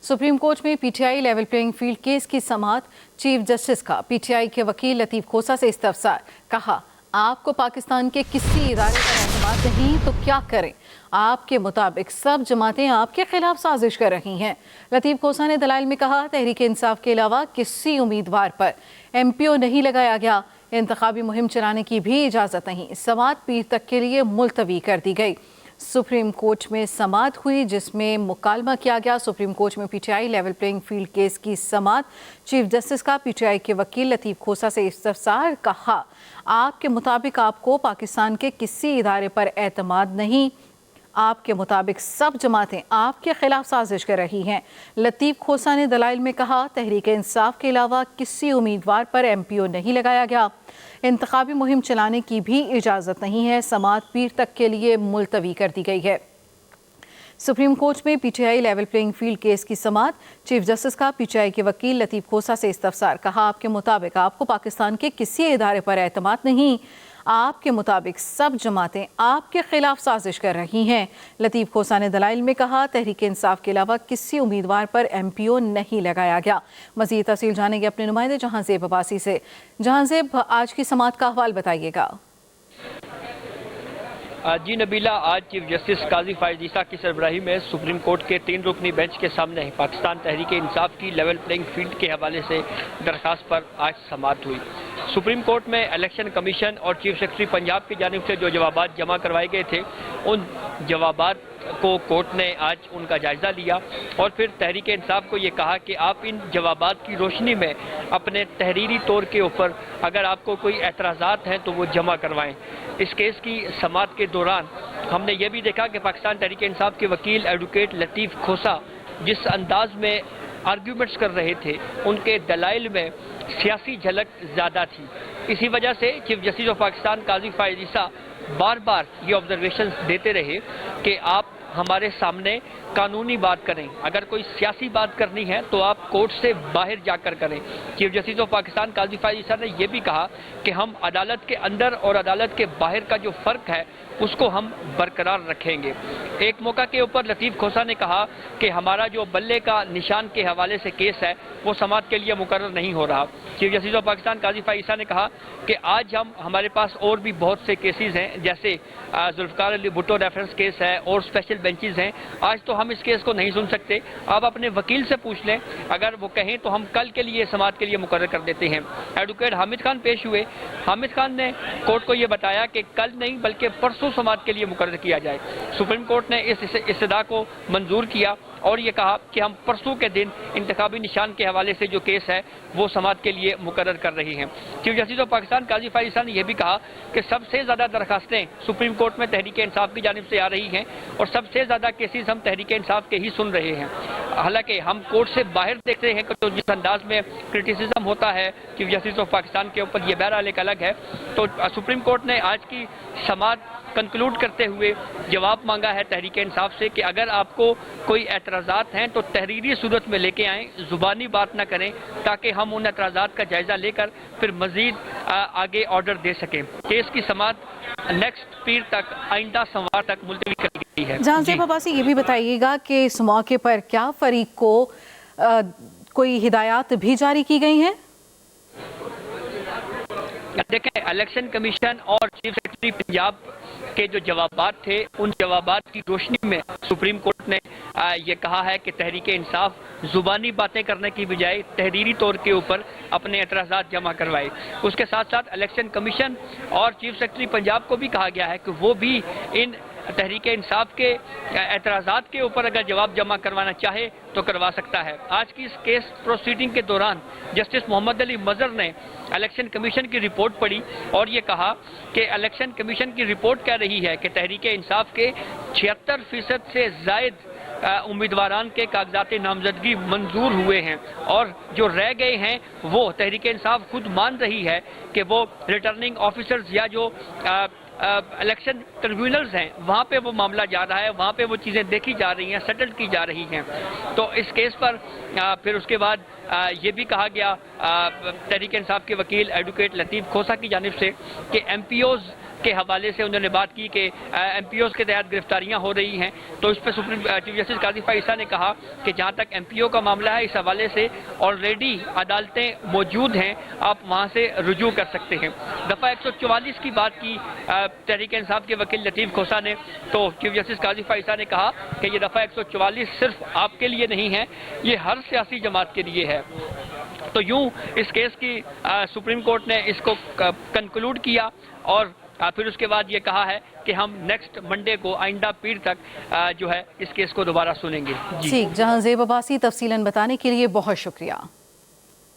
Supreme court में PTI level playing field case की समाअत chief justice का पीटीआई के वकील लतीफ खोसा से इस्तफसार। कहा, आपको पाकिस्तान के किसी इदारे पर एतमाद नहीं तो क्या करें। आपके मुताबिक सब जमातें आपके खिलाफ साजिश कर रही हैं। लतीफ खोसा ने दलाइल में कहा, तहरीक इंसाफ के अलावा किसी उम्मीदवार पर एमपीओ नहीं लगाया गया। इंतखाबी मुहिम चलाने की भी इजाज़त नहीं। समाअत पीर तक के लिए मुलतवी कर दी गई। सुप्रीम कोर्ट में समाअत हुई जिसमें मुकालमा किया गया। सुप्रीम कोर्ट में PTI level playing field case की समाअत। चीफ जस्टिस का पीटीआई के वकील लतीफ खोसा से इस्तफसार। कहा, आपके मुताबिक आपको पाकिस्तान के किसी इदारे पर एतमाद नहीं। आपके मुताबिक सब जमातें आपके खिलाफ साजिश कर रही हैं। लतीफ खोसा ने दलाइल में कहा, तहरीक इंसाफ के अलावा किसी उम्मीदवार पर एमपीओ नहीं लगाया गया। इंतखाबी मुहिम चलाने की भी इजाज़त नहीं है। समाअत पीर तक के लिए मुलतवी कर दी गई है। सुप्रीम कोर्ट में PTI level playing field case की समाअत। चीफ जस्टिस का पीटीआई के वकील लतीफ खोसा से इस्तफसार। कहा, आपके मुताबिक आपको पाकिस्तान के किसी इदारे पर एतमाद नहीं। आपके मुताबिक सब जमातें आपके खिलाफ साजिश कर रही हैं। लतीफ खोसा ने दलाइल में कहा, तहरीक इंसाफ के अलावा किसी उम्मीदवार पर एमपीओ नहीं लगाया गया। मज़ीद तफसील जानेंगे अपने नुमाइंदे जहांज़ेब अब्बासी से। जहांज़ेब, आज की समाअत का अहवाल बताइएगा। जी नबीला, आज चीफ जस्टिस काजी फायद ईसा की सरबराही में सुप्रीम कोर्ट के 3 रुकनी बेंच के सामने पाकिस्तान तहरीक इंसाफ की लेवल प्लेइंग फील्ड के हवाले से दरख्वास्त पर आज समाअत हुई। सुप्रीम कोर्ट में इलेक्शन कमीशन और चीफ सेक्रेटरी पंजाब की जानिब से जो जवाबात जमा करवाए गए थे, उन जवाबात को कोर्ट ने आज उनका जायज़ा लिया और फिर तहरीक इंसाफ को ये कहा कि आप इन जवाबात की रोशनी में अपने तहरीरी तौर के ऊपर अगर आपको कोई एतराज़ात हैं तो वो जमा करवाएं। इस केस की समाअत के दौरान हमने ये भी देखा कि पाकिस्तान तहरीक इंसाफ के वकील एडवोकेट लतीफ खोसा जिस अंदाज में आर्ग्यूमेंट्स कर रहे थे, उनके दलाइल में सियासी झलक ज़्यादा थी। इसी वजह से चीफ जस्टिस ऑफ पाकिस्तान काजी फायद ईसा बार बार ये ऑब्जर्वेशन देते रहे कि आप हमारे सामने कानूनी बात करें, अगर कोई सियासी बात करनी है तो आप कोर्ट से बाहर जाकर करें। चीफ जस्टिस ऑफ पाकिस्तान काजी फायद ईसा ने यह भी कहा कि हम अदालत के अंदर और अदालत के बाहर का जो फ़र्क है उसको हम बरकरार रखेंगे। एक मौका के ऊपर लतीफ खोसा ने कहा कि हमारा जो बल्ले का निशान के हवाले से केस है वो समाअत के लिए मुकर्रर नहीं हो रहा। चीफ जस्टिस ऑफ पाकिस्तान काजी फायद ईसा ने कहा कि आज हमारे पास और भी बहुत से केसेस हैं, जैसे जुल्फ़िकार अली भुट्टो रेफरेंस केस है और स्पेशल बेंचेस हैं। आज तो हम इस केस को नहीं सुन सकते, आप अपने वकील से पूछ लें, अगर वो कहें तो हम कल के लिए समाअत के लिए मुकर्रर कर देते हैं। एडवोकेट हामिद खान पेश हुए। हामिद खान ने कोर्ट को ये बताया कि कल नहीं बल्कि परसों समाअत के लिए मुकर्रर किया जाए। सुप्रीम कोर्ट ने इस इस्तदा को मंजूर किया और ये कहा कि हम परसों के दिन इंतखाबी निशान के हवाले से जो केस है वो समाअत के लिए मुकर्रर कर रही हैं। चीफ जस्टिस ऑफ पाकिस्तान काजी फायद ईसा ने यह भी कहा कि सबसे ज़्यादा दरखास्तें सुप्रीम कोर्ट में तहरीक इंसाफ की जानिब से आ रही हैं और सबसे ज़्यादा केसेस हम तहरीक इंसाफ के ही सुन रहे हैं। हालांकि हम कोर्ट से बाहर देखते हैं कि तो जिस अंदाज में क्रिटिसिज्म होता है चीफ जस्टिस ऑफ पाकिस्तान के ऊपर, ये बहरहाल एक अलग है। तो सुप्रीम कोर्ट ने आज की समाअत कंक्लूड करते हुए जवाब मांगा है तहरीक इंसाफ से कि अगर आपको कोई एतराज़ात हैं तो तहरीरी सूरत में लेके आएँ, ज़ुबानी बात ना करें, ताकि हम उन एतराज़ात का जायज़ा लेकर फिर मज़ीद आगे ऑर्डर दे सकें। केस की समाअत नेक्स्ट पीर तक, आइंदा सोमवार तक मुलतवी कर दी गई है। जहांज़ेब अब्बासी, ये भी बताइएगा कि इस मौके पर क्या फरीक को कोई हिदायत भी जारी की गई हैं? देखें, इलेक्शन कमीशन और चीफ सेक्रेटरी पंजाब के जो जवाबात थे, उन जवाबात की रोशनी में सुप्रीम कोर्ट ने ये कहा है कि तहरीक इंसाफ ज़ुबानी बातें करने की बजाय तहरीरी तौर के ऊपर अपने एतराज़ात जमा करवाए। उसके साथ साथ इलेक्शन कमीशन और चीफ सेक्रेटरी पंजाब को भी कहा गया है कि वो भी इन तहरीक इंसाफ के एतराज़ात के ऊपर अगर जवाब जमा करवाना चाहे तो करवा सकता है। आज की इस केस प्रोसीडिंग के दौरान जस्टिस मोहम्मद अली मज़र ने इलेक्शन कमीशन की रिपोर्ट पढ़ी और ये कहा कि इलेक्शन कमीशन की रिपोर्ट कह रही है कि तहरीक इंसाफ के 76% से ज़ायद उम्मीदवारान के कागजात नामजदगी मंजूर हुए हैं और जो रह गए हैं वो तहरीक इंसाफ खुद मान रही है कि वो रिटर्निंग ऑफिसर्स या जो इलेक्शन ट्रिब्यूनल्स हैं वहाँ पे वो मामला जा रहा है, वहाँ पे वो चीज़ें देखी जा रही हैं, सेटल की जा रही हैं। तो इस केस पर फिर उसके बाद ये भी कहा गया तहरीक इंसाफ के वकील एडवोकेट लतीफ खोसा की जानिब से कि एमपीओज کے حوالے سے انہوں نے بات کی کہ ایم پی اوز کے تحت گرفتاریاں ہو رہی ہیں، تو اس پہ چیف جسٹس قاضی فائزہ نے کہا کہ جہاں تک ایم پی او کا معاملہ ہے اس حوالے سے آلریڈی عدالتیں موجود ہیں، آپ وہاں سے رجوع کر سکتے ہیں۔ دفعہ 144 کی بات کی تحریک انصاف کے وکیل لطیف کھوسا نے، تو چیف جسٹس قاضی فائزہ نے کہا کہ یہ دفعہ 144 صرف آپ کے لیے نہیں ہے، یہ ہر سیاسی جماعت کے لیے ہے۔ تو یوں اس کیس کی سپریم کورٹ نے اس کو کنکلوڈ کیا اور پھر اس کے بعد یہ کہا ہے کہ ہم نیکسٹ منڈے کو آئندہ پیر تک جو ہے اس کیس کو دوبارہ سنیں گے۔ ٹھیک، جہاں زیب عباسی تفصیلاً بتانے کے لیے بہت شکریہ۔